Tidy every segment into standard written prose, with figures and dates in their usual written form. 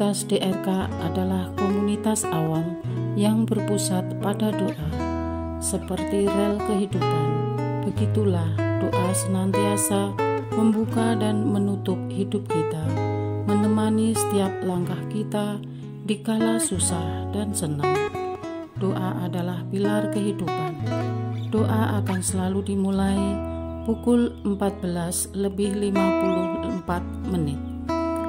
Komunitas DRK adalah komunitas awam yang berpusat pada doa. Seperti rel kehidupan, begitulah doa senantiasa membuka dan menutup hidup kita, menemani setiap langkah kita di kala susah dan senang. Doa adalah pilar kehidupan. Doa akan selalu dimulai pukul 14:54.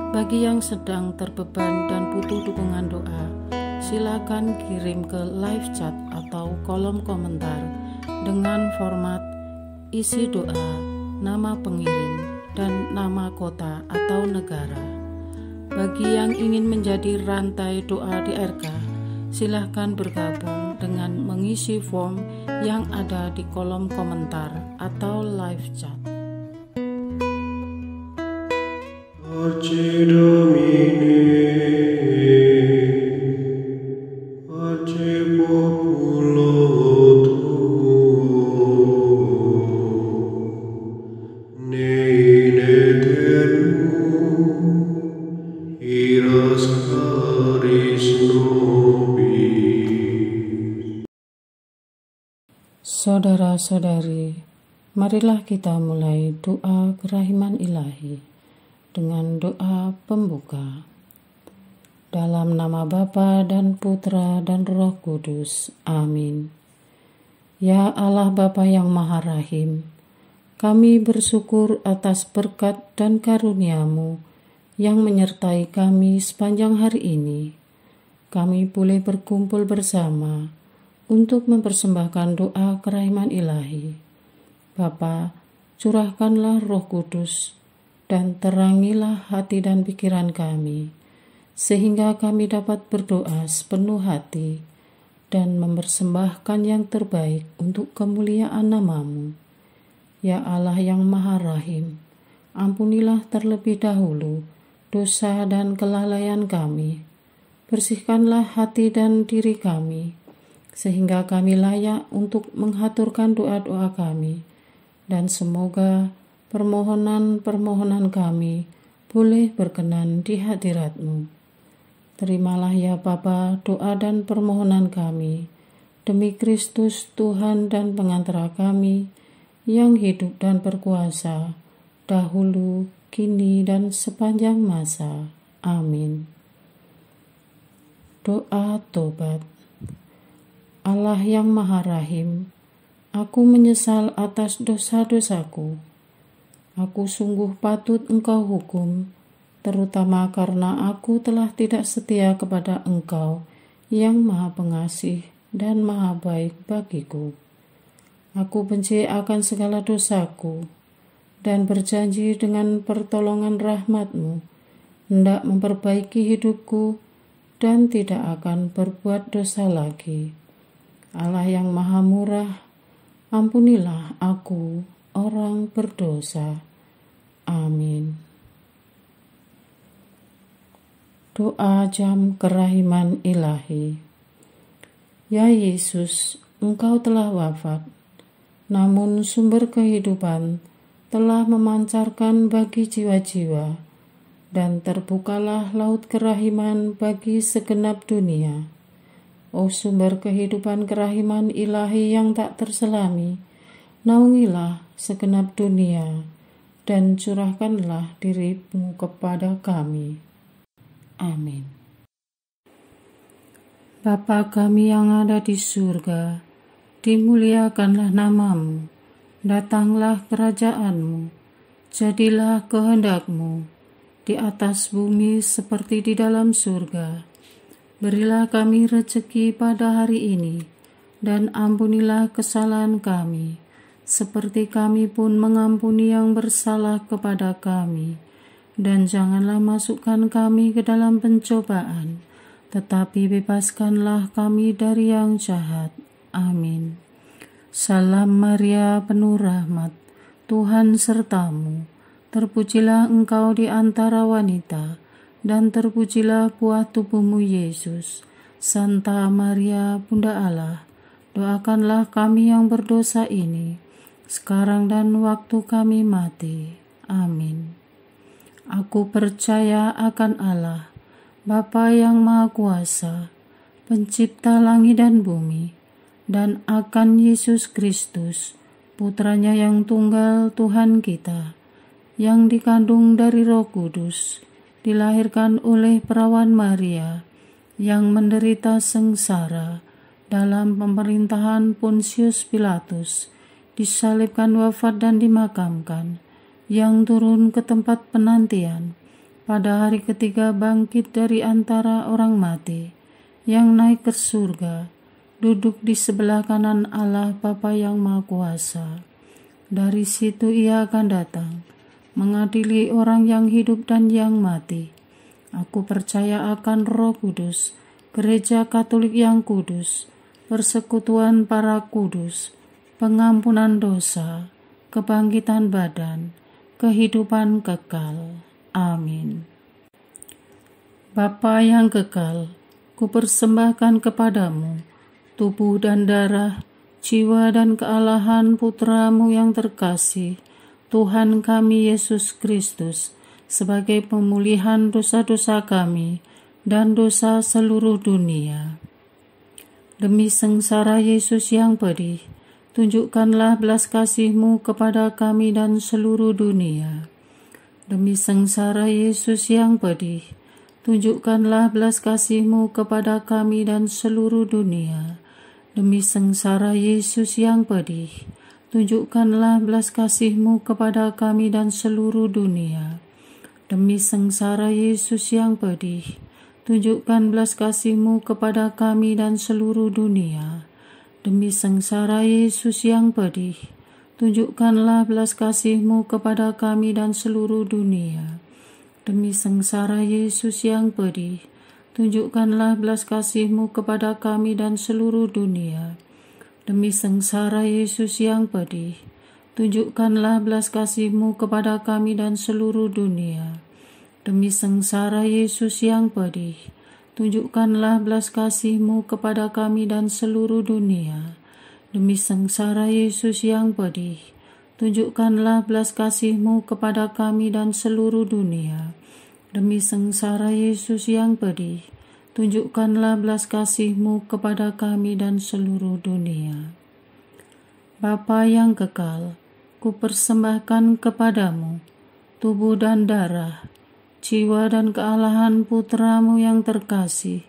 Bagi yang sedang terbeban dan butuh dukungan doa, silakan kirim ke live chat atau kolom komentar dengan format isi doa, nama pengirim, dan nama kota atau negara. Bagi yang ingin menjadi rantai doa DRK, silakan bergabung dengan mengisi form yang ada di kolom komentar atau live chat. Pace Domini, pace populo tuo, ne in aeternum, iras caris nobis. Saudara-saudari, marilah kita mulai doa kerahiman ilahi dengan doa pembuka. Dalam nama Bapa dan Putra dan Roh Kudus. Amin. Ya Allah Bapa yang Maha Rahim, kami bersyukur atas berkat dan karunia-Mu yang menyertai kami sepanjang hari ini. Kami boleh berkumpul bersama untuk mempersembahkan doa kerahiman ilahi. Bapa, curahkanlah Roh Kudus dan terangilah hati dan pikiran kami, sehingga kami dapat berdoa sepenuh hati dan mempersembahkan yang terbaik untuk kemuliaan nama-Mu. Ya Allah yang Maha Rahim, ampunilah terlebih dahulu dosa dan kelalaian kami. Bersihkanlah hati dan diri kami, sehingga kami layak untuk menghaturkan doa-doa kami, dan semoga permohonan-permohonan kami boleh berkenan di hadirat-Mu. Terimalah ya Bapa doa dan permohonan kami, demi Kristus Tuhan dan pengantara kami, yang hidup dan berkuasa, dahulu, kini, dan sepanjang masa. Amin. Doa tobat. Allah yang Maha Rahim, aku menyesal atas dosa-dosaku. Aku sungguh patut Engkau hukum, terutama karena aku telah tidak setia kepada Engkau yang Maha Pengasih dan Maha Baik bagiku. Aku benci akan segala dosaku dan berjanji dengan pertolongan rahmat-Mu hendak memperbaiki hidupku dan tidak akan berbuat dosa lagi. Allah yang Maha Murah, ampunilah aku, orang berdosa. Amin. Doa jam kerahiman ilahi. Ya Yesus, Engkau telah wafat, namun sumber kehidupan telah memancarkan bagi jiwa-jiwa, dan terbukalah laut kerahiman bagi segenap dunia. O sumber kehidupan kerahiman ilahi yang tak terselami, naungilah segenap dunia, dan curahkanlah diri-Mu kepada kami. Amin. Bapa kami yang ada di surga, dimuliakanlah nama-Mu, datanglah kerajaan-Mu, jadilah kehendak-Mu di atas bumi seperti di dalam surga. Berilah kami rezeki pada hari ini, dan ampunilah kesalahan kami, seperti kami pun mengampuni yang bersalah kepada kami. Dan janganlah masukkan kami ke dalam pencobaan, tetapi bebaskanlah kami dari yang jahat. Amin. Salam Maria, penuh rahmat, Tuhan serta-Mu. Terpujilah Engkau di antara wanita, dan terpujilah buah tubuh-Mu Yesus. Santa Maria, Bunda Allah, doakanlah kami yang berdosa ini, sekarang dan waktu kami mati. Amin. Aku percaya akan Allah, Bapa yang Maha Kuasa, Pencipta langit dan bumi, dan akan Yesus Kristus, Putranya yang tunggal Tuhan kita, yang dikandung dari Roh Kudus, dilahirkan oleh perawan Maria, yang menderita sengsara dalam pemerintahan Pontius Pilatus, disalibkan, wafat dan dimakamkan, yang turun ke tempat penantian, pada hari ketiga bangkit dari antara orang mati, yang naik ke surga, duduk di sebelah kanan Allah Bapa yang Maha Kuasa. Dari situ Ia akan datang, mengadili orang yang hidup dan yang mati. Aku percaya akan Roh Kudus, Gereja Katolik yang kudus, persekutuan para kudus, pengampunan dosa, kebangkitan badan, kehidupan kekal. Amin. Bapa yang kekal, kupersembahkan kepadamu tubuh dan darah, jiwa dan kealahan Putra-Mu yang terkasih, Tuhan kami Yesus Kristus, sebagai pemulihan dosa-dosa kami dan dosa seluruh dunia. Demi sengsara Yesus yang pedih, tunjukkanlah belas kasih-Mu kepada kami dan seluruh dunia. Demi sengsara Yesus yang pedih, tunjukkanlah belas kasih-Mu kepada kami dan seluruh dunia. Demi sengsara Yesus yang pedih, tunjukkanlah belas kasih-Mu kepada kami dan seluruh dunia. Demi sengsara Yesus yang pedih, tunjukkan belas kasih-Mu kepada kami dan seluruh dunia. Demi sengsara Yesus yang pedih, tunjukkanlah belas kasih-Mu kepada kami dan seluruh dunia. Demi sengsara Yesus yang pedih, tunjukkanlah belas kasih-Mu kepada kami dan seluruh dunia. Demi sengsara Yesus yang pedih, tunjukkanlah belas kasih-Mu kepada kami dan seluruh dunia. Demi sengsara Yesus yang pedih, tunjukkanlah belas kasih-Mu kepada kami dan seluruh dunia. Demi sengsara Yesus yang pedih, tunjukkanlah belas kasih-Mu kepada kami dan seluruh dunia. Demi sengsara Yesus yang pedih, tunjukkanlah belas kasih-Mu kepada kami dan seluruh dunia. Bapa yang kekal, kupersembahkan kepadamu tubuh dan darah, jiwa dan kealahan Putra-Mu yang terkasih,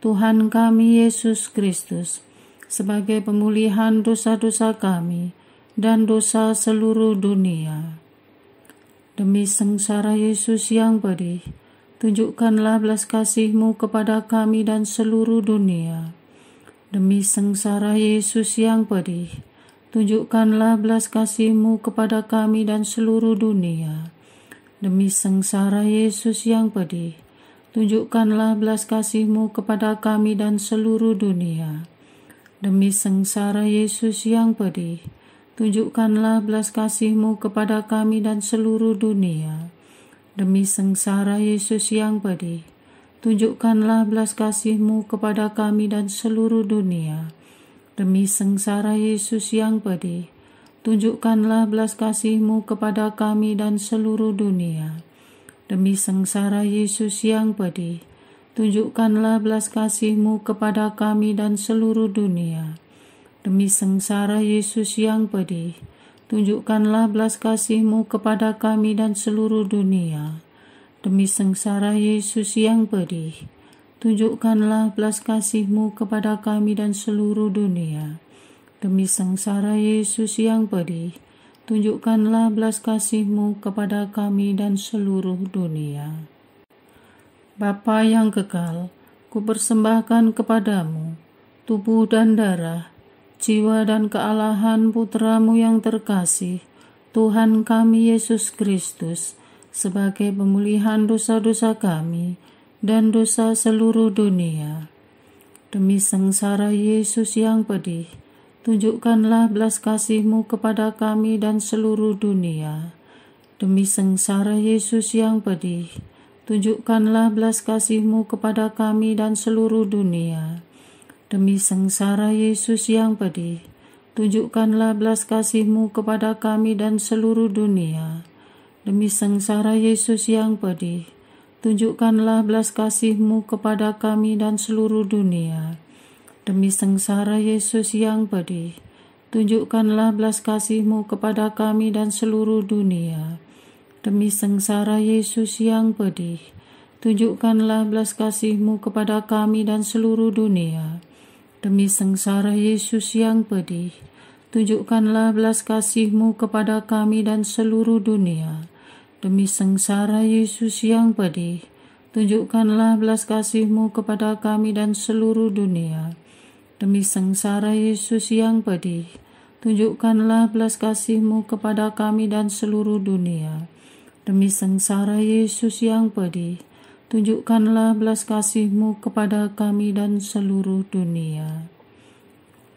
Tuhan kami Yesus Kristus, sebagai pemulihan dosa-dosa kami dan dosa seluruh dunia. Demi sengsara Yesus yang pedih, tunjukkanlah belas kasih-Mu kepada kami dan seluruh dunia. Demi sengsara Yesus yang pedih, tunjukkanlah belas kasih-Mu kepada kami dan seluruh dunia. Demi sengsara Yesus yang pedih, tunjukkanlah belas kasih-Mu kepada kami dan seluruh dunia. Demi sengsara Yesus yang pedih, tunjukkanlah belas kasih-Mu kepada kami dan seluruh dunia. Demi sengsara Yesus yang pedih, tunjukkanlah belas kasih-Mu kepada kami dan seluruh dunia. Demi sengsara Yesus yang pedih, tunjukkanlah belas kasih-Mu kepada kami dan seluruh dunia. Demi sengsara Yesus yang pedih, tunjukkanlah belas kasih-Mu kepada kami dan seluruh dunia. Demi sengsara Yesus yang pedih, tunjukkanlah belas kasih-Mu kepada kami dan seluruh dunia. Demi sengsara Yesus yang pedih, tunjukkanlah belas kasih-Mu kepada kami dan seluruh dunia. Demi sengsara Yesus yang pedih, tunjukkanlah belas kasih-Mu kepada kami dan seluruh dunia. Bapa yang kekal, kupersembahkan kepadamu tubuh dan darah, jiwa dan kealahan Putra-Mu yang terkasih, Tuhan kami Yesus Kristus, sebagai pemulihan dosa-dosa kami dan dosa seluruh dunia. Demi sengsara Yesus yang pedih, tunjukkanlah belas kasih-Mu kepada kami dan seluruh dunia. Demi sengsara Yesus yang pedih, tunjukkanlah belas kasih-Mu kepada kami dan seluruh dunia. Demi sengsara Yesus yang pedih, tunjukkanlah belas kasih-Mu kepada kami dan seluruh dunia. Demi sengsara Yesus yang pedih, tunjukkanlah belas kasih-Mu kepada kami dan seluruh dunia. Demi sengsara Yesus yang pedih, tunjukkanlah belas kasih-Mu kepada kami dan seluruh dunia. Demi sengsara Yesus yang pedih, tunjukkanlah belas kasih-Mu kepada kami dan seluruh dunia. Demi sengsara Yesus yang pedih, tunjukkanlah belas kasih-Mu kepada kami dan seluruh dunia. Demi sengsara Yesus yang pedih, tunjukkanlah belas kasih-Mu kepada kami dan seluruh dunia. Demi sengsara Yesus yang pedih, tunjukkanlah belas kasih-Mu kepada kami dan seluruh dunia. Demi sengsara Yesus yang pedih, tunjukkanlah belas kasih-Mu kepada kami dan seluruh dunia.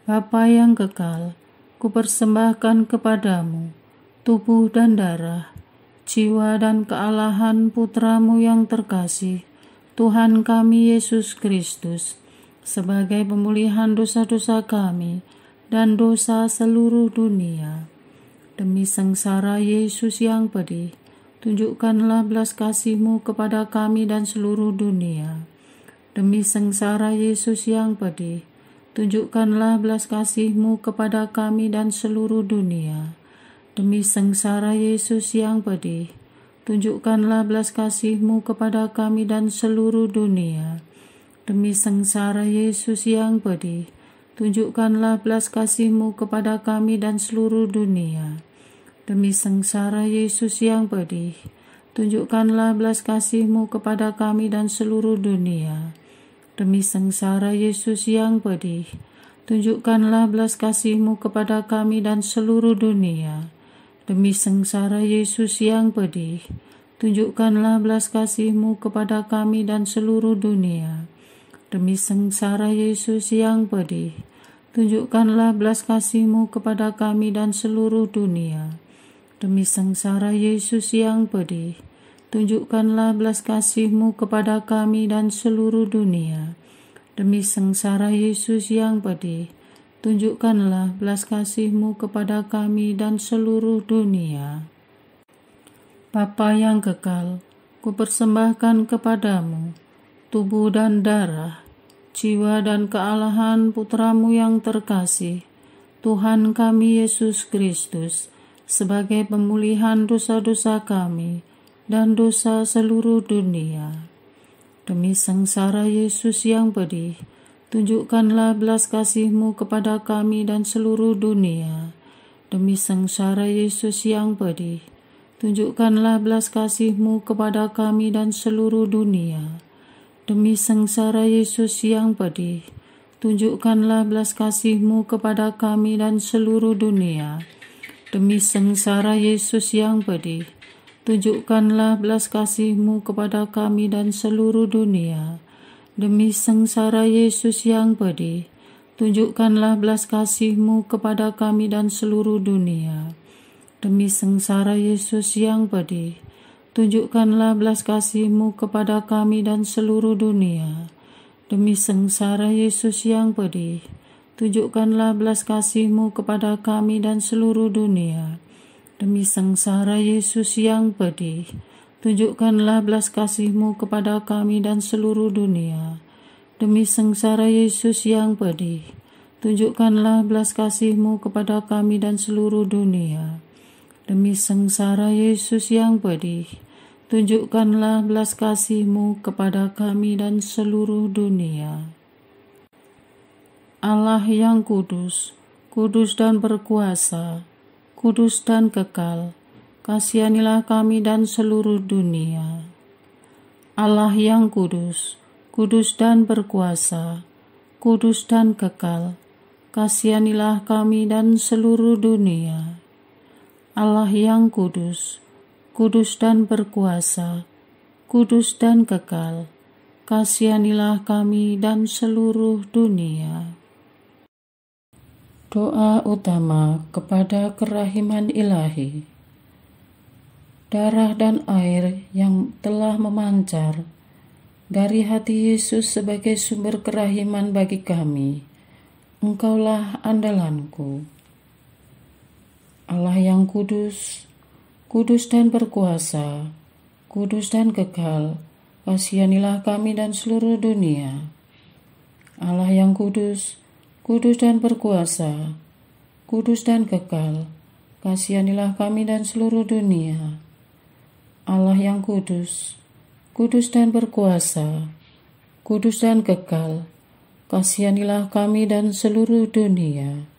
Bapa yang kekal, kupersembahkan kepadamu tubuh dan darah, jiwa dan kealahan Putra-Mu yang terkasih, Tuhan kami Yesus Kristus, sebagai pemulihan dosa-dosa kami dan dosa seluruh dunia. Demi sengsara Yesus yang pedih, tunjukkanlah belas kasih-Mu kepada kami dan seluruh dunia. Demi sengsara Yesus yang pedih, tunjukkanlah belas kasih-Mu kepada kami dan seluruh dunia. Demi sengsara Yesus yang pedih, tunjukkanlah belas kasih-Mu kepada kami dan seluruh dunia. Demi sengsara Yesus yang pedih, tunjukkanlah belas kasih-Mu kepada kami dan seluruh dunia. Demi sengsara Yesus yang pedih, tunjukkanlah belas kasih-Mu kepada kami dan seluruh dunia. Demi sengsara Yesus yang pedih, tunjukkanlah belas kasih-Mu kepada kami dan seluruh dunia. Demi sengsara Yesus yang pedih, tunjukkanlah belas kasih-Mu kepada kami dan seluruh dunia. Demi sengsara Yesus yang pedih, tunjukkanlah belas kasih-Mu kepada kami dan seluruh dunia. Demi sengsara Yesus yang pedih, tunjukkanlah belas kasih-Mu kepada kami dan seluruh dunia. Demi sengsara Yesus yang pedih, tunjukkanlah belas kasih-Mu kepada kami dan seluruh dunia. Bapa yang kekal, kupersembahkan kepadamu tubuh dan darah, jiwa dan kealahan Putra-Mu yang terkasih, Tuhan kami Yesus Kristus, sebagai pemulihan dosa-dosa kami dan dosa seluruh dunia. Demi sengsara Yesus yang pedih, tunjukkanlah belas kasih-Mu kepada kami dan seluruh dunia. Demi sengsara Yesus yang pedih, tunjukkanlah belas kasih-Mu kepada kami dan seluruh dunia. Demi sengsara Yesus yang pedih, tunjukkanlah belas kasih-Mu kepada kami dan seluruh dunia. Demi sengsara Yesus yang pedih, tunjukkanlah belas kasih-Mu kepada kami dan seluruh dunia. Demi sengsara Yesus yang pedih, tunjukkanlah belas kasih-Mu kepada kami dan seluruh dunia. Demi sengsara Yesus yang pedih, tunjukkanlah belas kasih-Mu kepada kami dan seluruh dunia. Demi sengsara Yesus yang pedih, tunjukkanlah belas kasih-Mu kepada kami dan seluruh dunia. Demi sengsara Yesus yang pedih, tunjukkanlah belas kasih-Mu kepada kami dan seluruh dunia. Demi sengsara Yesus yang pedih, tunjukkanlah belas kasih-Mu kepada kami dan seluruh dunia. Demi sengsara Yesus yang pedih, tunjukkanlah belas kasih-Mu kepada kami dan seluruh dunia. Allah yang kudus, kudus dan berkuasa, kudus dan kekal, kasihanilah kami dan seluruh dunia. Allah yang kudus, kudus dan berkuasa, kudus dan kekal, kasihanilah kami dan seluruh dunia. Allah yang kudus, kudus dan berkuasa, kudus dan kekal, kasihanilah kami dan seluruh dunia. Doa utama kepada kerahiman ilahi. Darah dan air yang telah memancar dari hati Yesus sebagai sumber kerahiman bagi kami, Engkaulah andalanku. Allah yang kudus, kudus dan berkuasa, kudus dan kekal, kasihanilah kami dan seluruh dunia. Allah yang kudus, kudus dan berkuasa, kudus dan kekal, kasihanilah kami dan seluruh dunia. Allah yang kudus, kudus dan berkuasa, kudus dan kekal, kasihanilah kami dan seluruh dunia.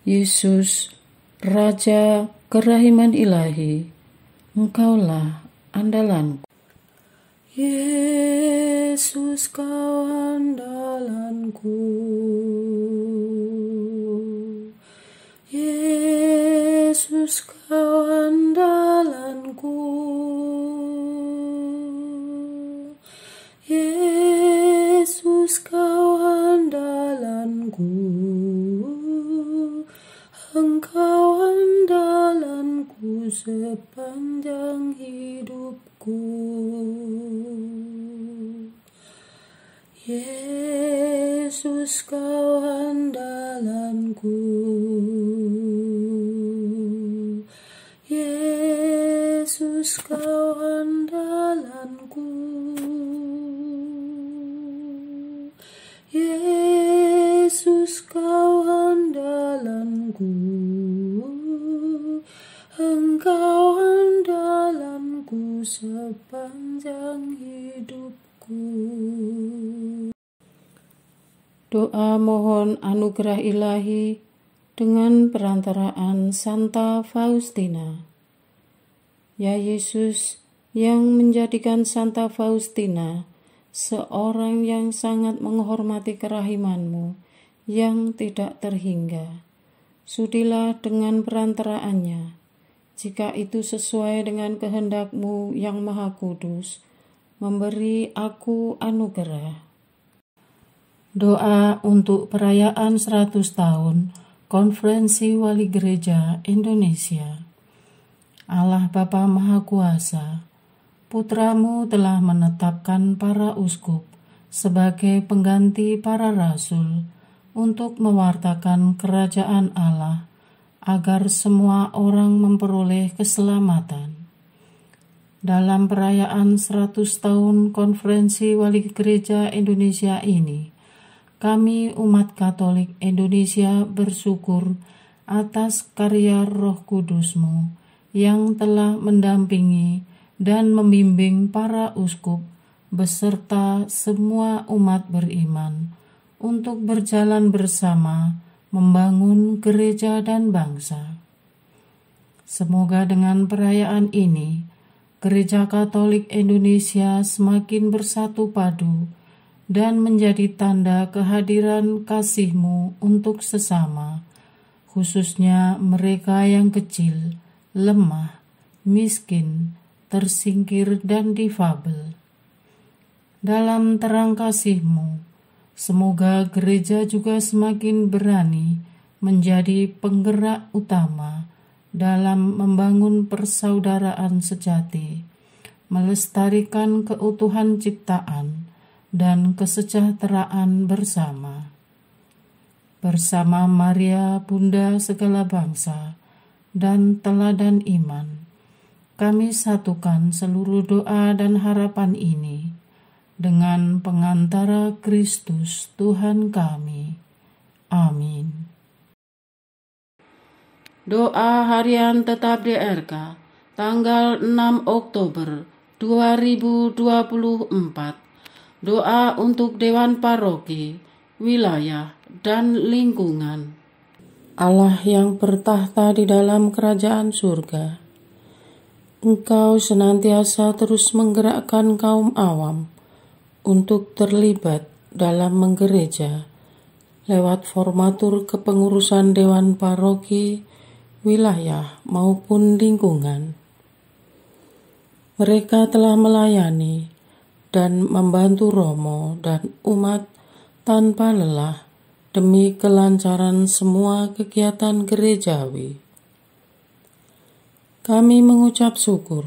Yesus, Raja kerahiman ilahi, Engkaulah andalanku. Yesus, Kau andalanku. Yesus, Kau andalanku. Yesus, Kau andalanku. Engkau andalanku sepanjang hidupku. Yesus, Kau andalanku. Yesus, Kau andalanku. Yesus, Kau andalanku. Engkau andalanku sepanjang hidupku. Doa mohon anugerah ilahi dengan perantaraan Santa Faustina. Ya Yesus, yang menjadikan Santa Faustina seorang yang sangat menghormati kerahiman-Mu yang tidak terhingga, sudilah dengan perantaraannya, jika itu sesuai dengan kehendak-Mu yang maha kudus, memberi aku anugerah. Doa untuk perayaan 100 tahun Konferensi Wali Gereja Indonesia. Allah Bapa Maha Kuasa, Putra-Mu telah menetapkan para uskup sebagai pengganti para rasul untuk mewartakan kerajaan Allah agar semua orang memperoleh keselamatan. Dalam perayaan 100 tahun Konferensi Wali Gereja Indonesia ini, kami umat Katolik Indonesia bersyukur atas karya Roh Kudus-Mu yang telah mendampingi dan membimbing para uskup beserta semua umat beriman untuk berjalan bersama membangun gereja dan bangsa. Semoga dengan perayaan ini, Gereja Katolik Indonesia semakin bersatu padu dan menjadi tanda kehadiran kasih-Mu untuk sesama, khususnya mereka yang kecil, lemah, miskin, tersingkir, dan difabel. Dalam terang kasih-Mu, semoga gereja juga semakin berani menjadi penggerak utama dalam membangun persaudaraan sejati, melestarikan keutuhan ciptaan, dan kesejahteraan bersama. Bersama Maria, Bunda segala bangsa, dan teladan iman, kami satukan seluruh doa dan harapan ini dengan pengantara Kristus Tuhan kami. Amin. Doa harian tetap DRK, tanggal 6 Oktober 2024. Doa untuk Dewan Paroki, wilayah, dan lingkungan. Allah yang bertahta di dalam kerajaan surga, Engkau senantiasa terus menggerakkan kaum awam untuk terlibat dalam menggereja lewat formatur kepengurusan Dewan Paroki, wilayah, maupun lingkungan. Mereka telah melayani dan membantu Romo dan umat tanpa lelah demi kelancaran semua kegiatan gerejawi. Kami mengucap syukur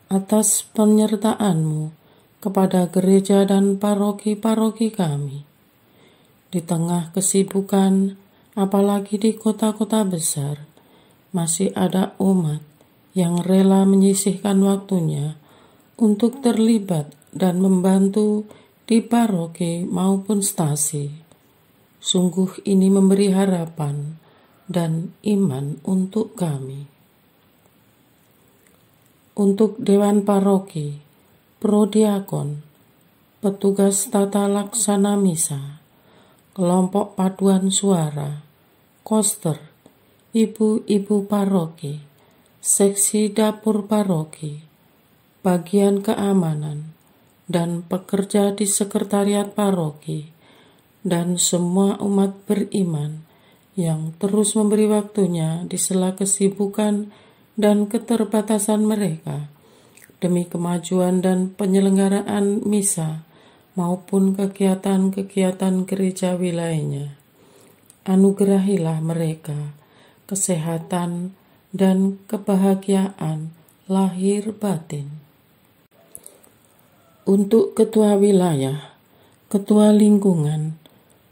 atas penyertaan-Mu kepada gereja dan paroki-paroki kami. Di tengah kesibukan, apalagi di kota-kota besar, masih ada umat yang rela menyisihkan waktunya untuk terlibat dan membantu di paroki maupun stasi. Sungguh ini memberi harapan dan iman untuk kami. Untuk Dewan Paroki, Prodiakon, petugas tata laksana misa, kelompok paduan suara, koster, ibu-ibu paroki, seksi dapur paroki, bagian keamanan, dan pekerja di sekretariat paroki, dan semua umat beriman yang terus memberi waktunya di sela kesibukan dan keterbatasan mereka demi kemajuan dan penyelenggaraan misa maupun kegiatan-kegiatan gerejawi lainnya. Anugerahilah mereka kesehatan dan kebahagiaan lahir batin. Untuk ketua wilayah, ketua lingkungan,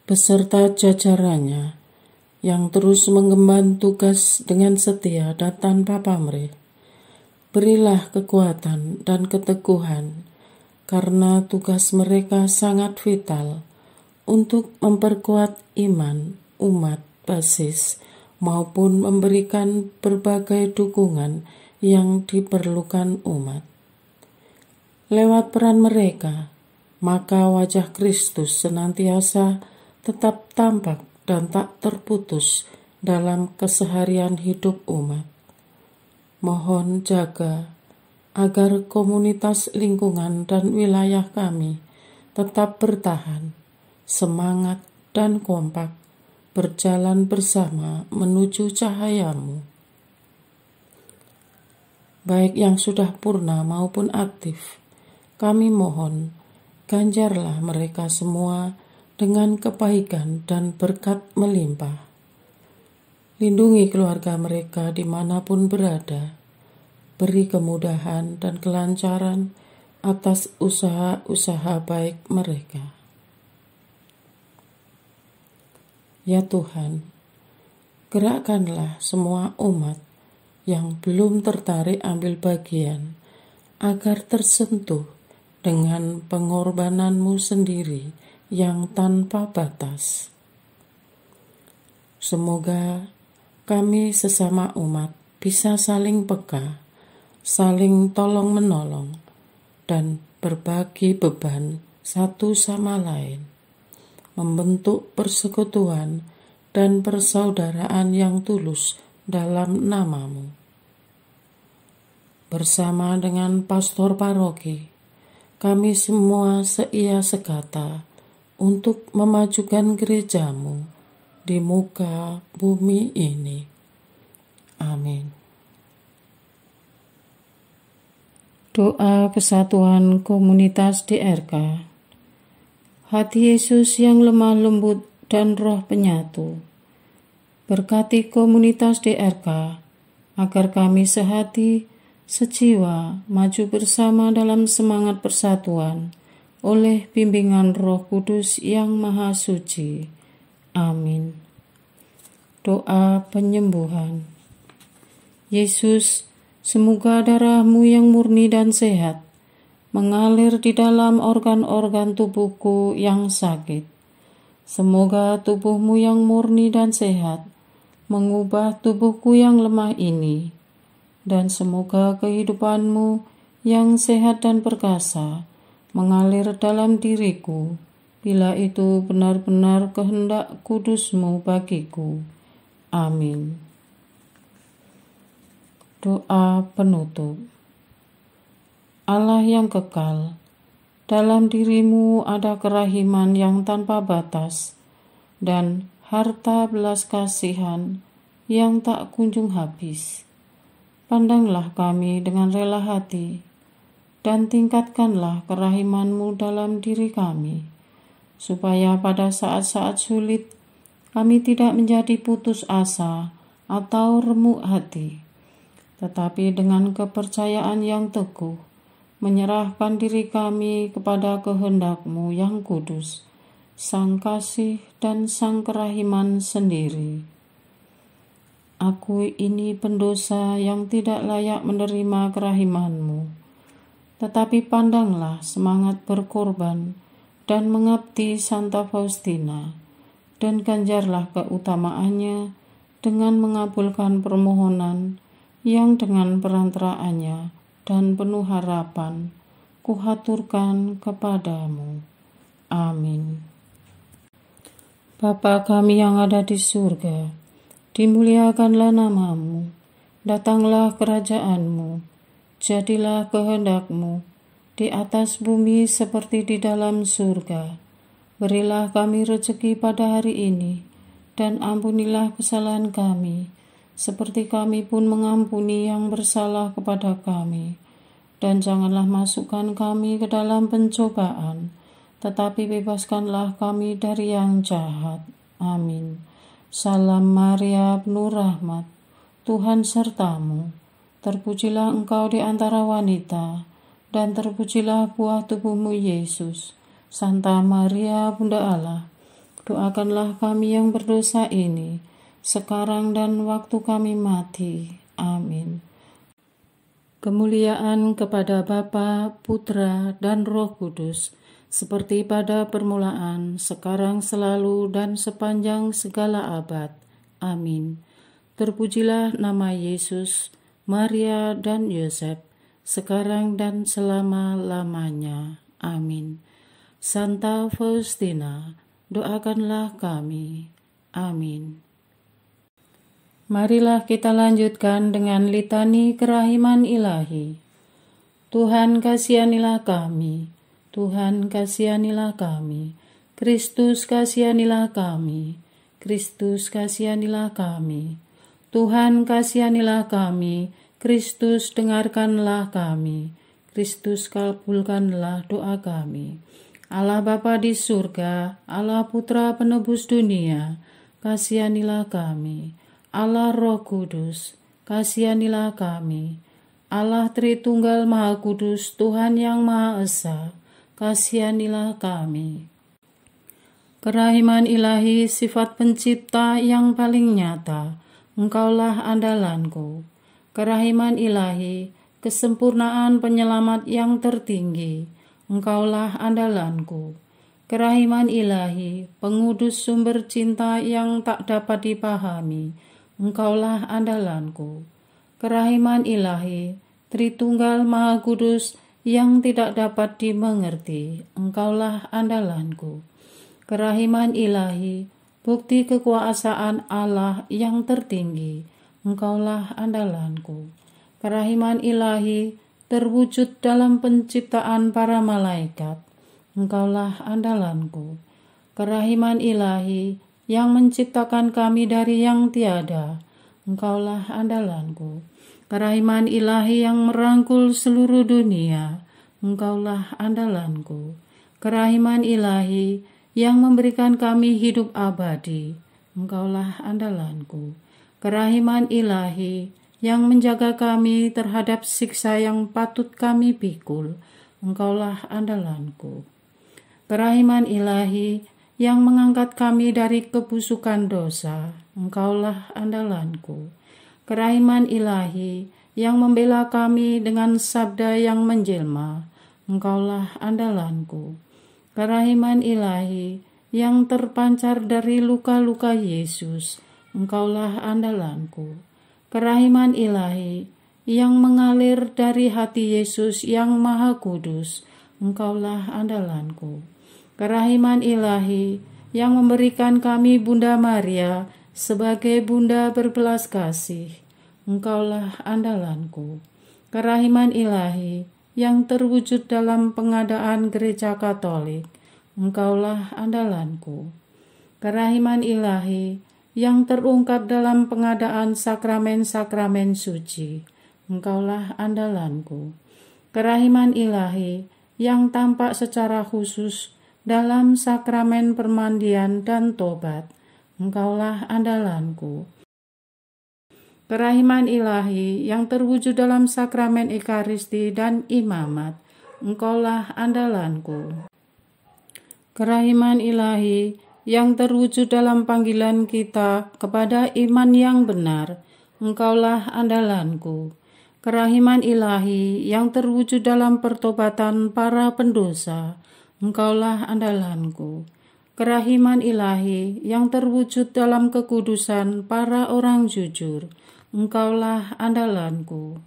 beserta jajarannya yang terus mengemban tugas dengan setia dan tanpa pamrih, berilah kekuatan dan keteguhan karena tugas mereka sangat vital untuk memperkuat iman umat basis maupun memberikan berbagai dukungan yang diperlukan umat. Lewat peran mereka, maka wajah Kristus senantiasa tetap tampak dan tak terputus dalam keseharian hidup umat. Mohon jaga agar komunitas lingkungan dan wilayah kami tetap bertahan, semangat dan kompak, berjalan bersama menuju cahayamu. Baik yang sudah purna maupun aktif, kami mohon, ganjarlah mereka semua dengan kebaikan dan berkat melimpah. Lindungi keluarga mereka dimanapun berada. Beri kemudahan dan kelancaran atas usaha-usaha baik mereka. Ya Tuhan, gerakkanlah semua umat yang belum tertarik ambil bagian agar tersentuh dengan pengorbananmu sendiri yang tanpa batas. Semoga kami sesama umat bisa saling peka, saling tolong-menolong, dan berbagi beban satu sama lain, membentuk persekutuan dan persaudaraan yang tulus dalam namamu. Bersama dengan pastor paroki, kami semua seia sekata untuk memajukan gerejamu di muka bumi ini. Amin. Doa kesatuan komunitas DRK. Hati Yesus yang lemah lembut dan roh penyatu, berkati komunitas DRK agar kami sehati, sejiwa, maju bersama dalam semangat persatuan oleh bimbingan Roh Kudus yang Maha Suci. Amin. Doa penyembuhan. Yesus, semoga darah-Mu yang murni dan sehat mengalir di dalam organ-organ tubuhku yang sakit. Semoga tubuh-Mu yang murni dan sehat mengubah tubuhku yang lemah ini, dan semoga kehidupan-Mu yang sehat dan perkasa mengalir dalam diriku, bila itu benar-benar kehendak kudus-Mu bagiku. Amin. Doa penutup. Allah yang kekal, dalam diri-Mu ada kerahiman yang tanpa batas dan harta belas kasihan yang tak kunjung habis. Pandanglah kami dengan rela hati, dan tingkatkanlah kerahiman-Mu dalam diri kami, supaya pada saat-saat sulit kami tidak menjadi putus asa atau remuk hati, tetapi dengan kepercayaan yang teguh, menyerahkan diri kami kepada kehendak-Mu yang kudus, Sang Kasih dan Sang Kerahiman sendiri. Aku ini pendosa yang tidak layak menerima kerahiman-Mu. tetapi pandanglah semangat berkorban dan mengabdi Santa Faustina, dan ganjarlah keutamaannya dengan mengabulkan permohonan yang dengan perantaraannya dan penuh harapan kuhaturkan kepadamu. Amin. Bapa kami yang ada di surga, dimuliakanlah namamu, datanglah kerajaanmu, jadilah kehendakmu di atas bumi seperti di dalam surga. Berilah kami rezeki pada hari ini, dan ampunilah kesalahan kami, seperti kami pun mengampuni yang bersalah kepada kami. Dan janganlah masukkan kami ke dalam pencobaan, tetapi bebaskanlah kami dari yang jahat. Amin. Salam Maria, penuh rahmat, Tuhan sertamu. Terpujilah engkau di antara wanita, dan terpujilah buah tubuhmu Yesus. Santa Maria, Bunda Allah, doakanlah kami yang berdosa ini, sekarang dan waktu kami mati. Amin. Kemuliaan kepada Bapa, Putra, dan Roh Kudus, seperti pada permulaan, sekarang, selalu, dan sepanjang segala abad. Amin. Terpujilah nama Yesus, Maria, dan Yosef, sekarang dan selama-lamanya. Amin. Santa Faustina, doakanlah kami. Amin. Marilah kita lanjutkan dengan litani kerahiman ilahi. Tuhan kasihanilah kami, Tuhan kasihanilah kami, Kristus kasihanilah kami, Kristus kasihanilah kami, Tuhan kasihanilah kami, Kristus dengarkanlah kami, Kristus kabulkanlah doa kami. Allah Bapa di surga, Allah Putra penebus dunia, kasihanilah kami. Allah Roh Kudus, kasihanilah kami. Allah Tritunggal Maha Kudus, Tuhan yang Maha Esa, kasihanilah kami. Kerahiman ilahi, sifat pencipta yang paling nyata, engkaulah andalanku. Kerahiman ilahi, kesempurnaan penyelamat yang tertinggi, engkaulah andalanku. Kerahiman ilahi, pengudus sumber cinta yang tak dapat dipahami, engkaulah andalanku. Kerahiman ilahi, Tritunggal Maha Kudus yang tidak dapat dimengerti, engkaulah andalanku. Kerahiman ilahi, bukti kekuasaan Allah yang tertinggi, engkaulah andalanku. Kerahiman ilahi, terwujud dalam penciptaan para malaikat, engkaulah andalanku. Kerahiman ilahi, yang menciptakan kami dari yang tiada, engkaulah andalanku. Kerahiman ilahi yang merangkul seluruh dunia, engkaulah andalanku. Kerahiman ilahi yang memberikan kami hidup abadi, engkaulah andalanku. Kerahiman ilahi yang menjaga kami terhadap siksa yang patut kami pikul, engkaulah andalanku. Kerahiman ilahi yang mengangkat kami dari kebusukan dosa, engkaulah andalanku. Kerahiman ilahi yang membela kami dengan sabda yang menjelma, engkaulah andalanku. Kerahiman ilahi yang terpancar dari luka-luka Yesus, engkaulah andalanku. Kerahiman ilahi yang mengalir dari hati Yesus yang Maha Kudus, engkaulah andalanku. Kerahiman ilahi yang memberikan kami Bunda Maria sebagai Bunda berbelas kasih, engkaulah andalanku. Kerahiman ilahi yang terwujud dalam pengadaan Gereja Katolik, engkaulah andalanku. Kerahiman ilahi yang terungkap dalam pengadaan sakramen-sakramen suci, engkaulah andalanku. Kerahiman ilahi yang tampak secara khusus dalam sakramen permandian dan tobat, engkaulah andalanku. Kerahiman ilahi yang terwujud dalam sakramen Ekaristi dan imamat, engkaulah andalanku. Kerahiman ilahi yang terwujud dalam panggilan kita kepada iman yang benar, engkaulah andalanku. Kerahiman ilahi yang terwujud dalam pertobatan para pendosa, Engkaulah andalanku. Kerahiman ilahi yang terwujud dalam kekudusan para orang jujur, Engkaulah andalanku.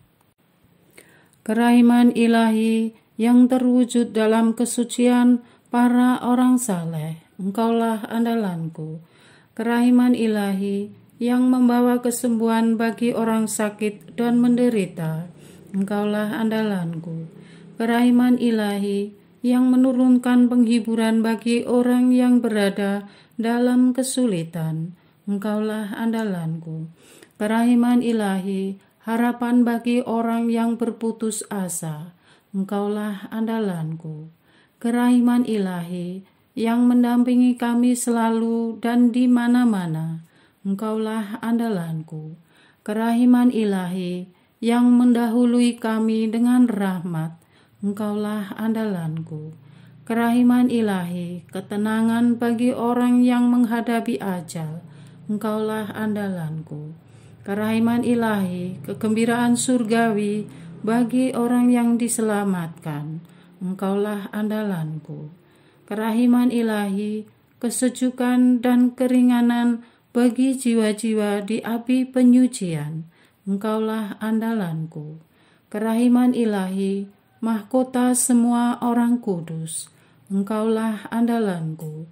Kerahiman ilahi yang terwujud dalam kesucian para orang saleh, Engkaulah andalanku. Kerahiman ilahi yang membawa kesembuhan bagi orang sakit dan menderita, Engkaulah andalanku. Kerahiman ilahi yang menurunkan penghiburan bagi orang yang berada dalam kesulitan, Engkaulah andalanku. Kerahiman ilahi, harapan bagi orang yang berputus asa, Engkaulah andalanku. Kerahiman ilahi yang mendampingi kami selalu dan di mana-mana, Engkaulah andalanku. Kerahiman ilahi yang mendahului kami dengan rahmat, Engkaulah andalanku. Kerahiman ilahi, ketenangan bagi orang yang menghadapi ajal, Engkaulah andalanku. Kerahiman ilahi, kegembiraan surgawi bagi orang yang diselamatkan, Engkaulah andalanku. Kerahiman ilahi, kesejukan dan keringanan bagi jiwa-jiwa di api penyucian, Engkaulah andalanku. Kerahiman ilahi, mahkota semua orang kudus, Engkaulah andalanku.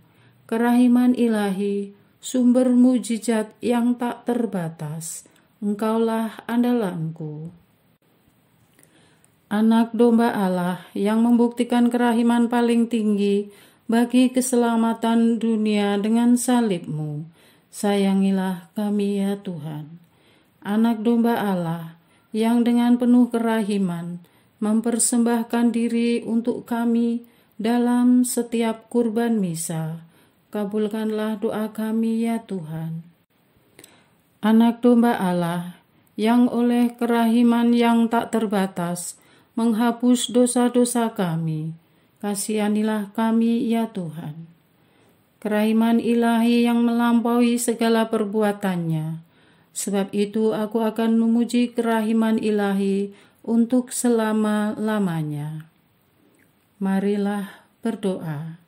Kerahiman ilahi, sumber mujizat yang tak terbatas, Engkaulah andalanku. Anak domba Allah yang membuktikan kerahiman paling tinggi bagi keselamatan dunia dengan salib-Mu, sayangilah kami ya Tuhan. Anak domba Allah yang dengan penuh kerahiman mempersembahkan diri untuk kami dalam setiap kurban misa, kabulkanlah doa kami ya Tuhan. Anak domba Allah yang oleh kerahiman yang tak terbatas menghapus dosa-dosa kami, kasihanilah kami ya Tuhan. Kerahiman ilahi yang melampaui segala perbuatannya, sebab itu aku akan memuji kerahiman ilahi untuk selama-lamanya. Marilah berdoa.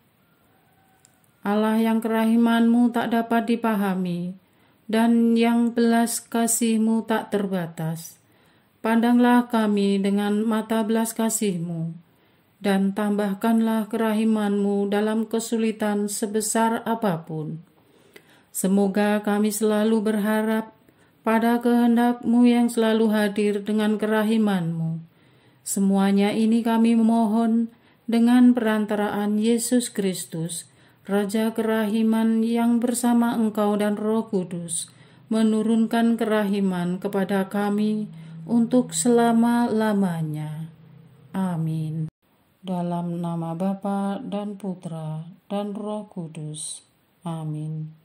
Allah yang kerahiman-Mu tak dapat dipahami, dan yang belas kasih-Mu tak terbatas, pandanglah kami dengan mata belas kasih-Mu, dan tambahkanlah kerahiman-Mu dalam kesulitan sebesar apapun. Semoga kami selalu berharap pada kehendak-Mu yang selalu hadir dengan kerahiman-Mu. Semuanya ini kami memohon dengan perantaraan Yesus Kristus, Raja kerahiman yang bersama Engkau dan Roh Kudus, menurunkan kerahiman kepada kami untuk selama-lamanya. Amin. Dalam nama Bapa dan Putra dan Roh Kudus. Amin.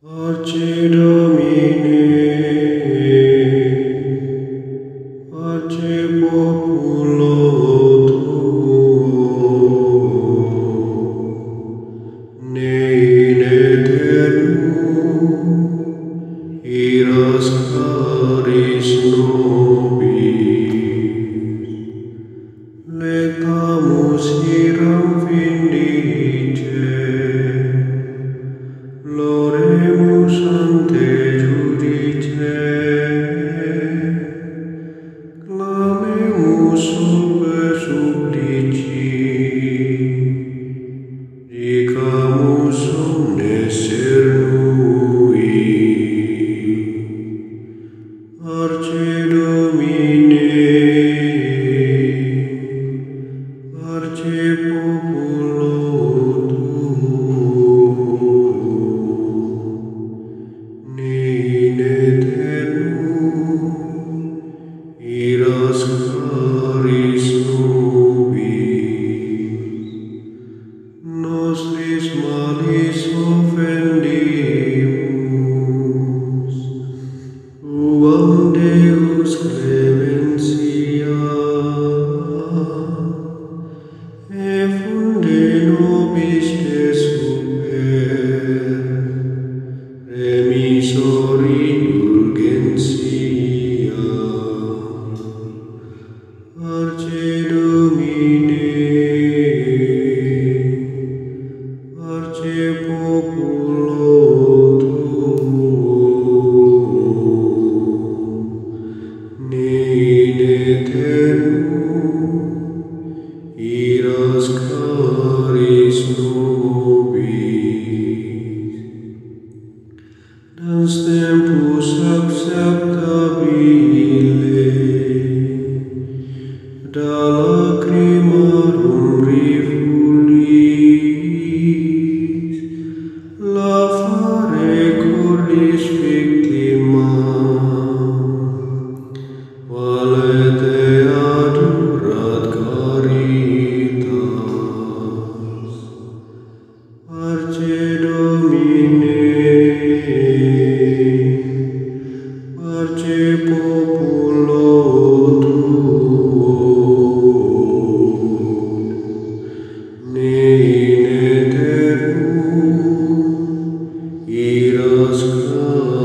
Arce Domine, Arce Populo Tuo, ne in aeternum iras caris nobis, lectamus hiram vindice, Loremus ante judice, clamemus sube supplici, dicamus omne cernui. Arce Domine, Arce Populo in aeternum iras caris nobis, nostris malis offendimus, uam Deus clementia, e funde nobis te super, remisori indulgentia. Arce Domine, Arce Populo Tuo, ne in aeternum iras caris nobis. Dans tempus acceptabile, da lacrimarum rifulis, lavare cordis victima, valete adurat caritas. Arce Domine, Arce Populo Tuo, ne in aeternum iras caris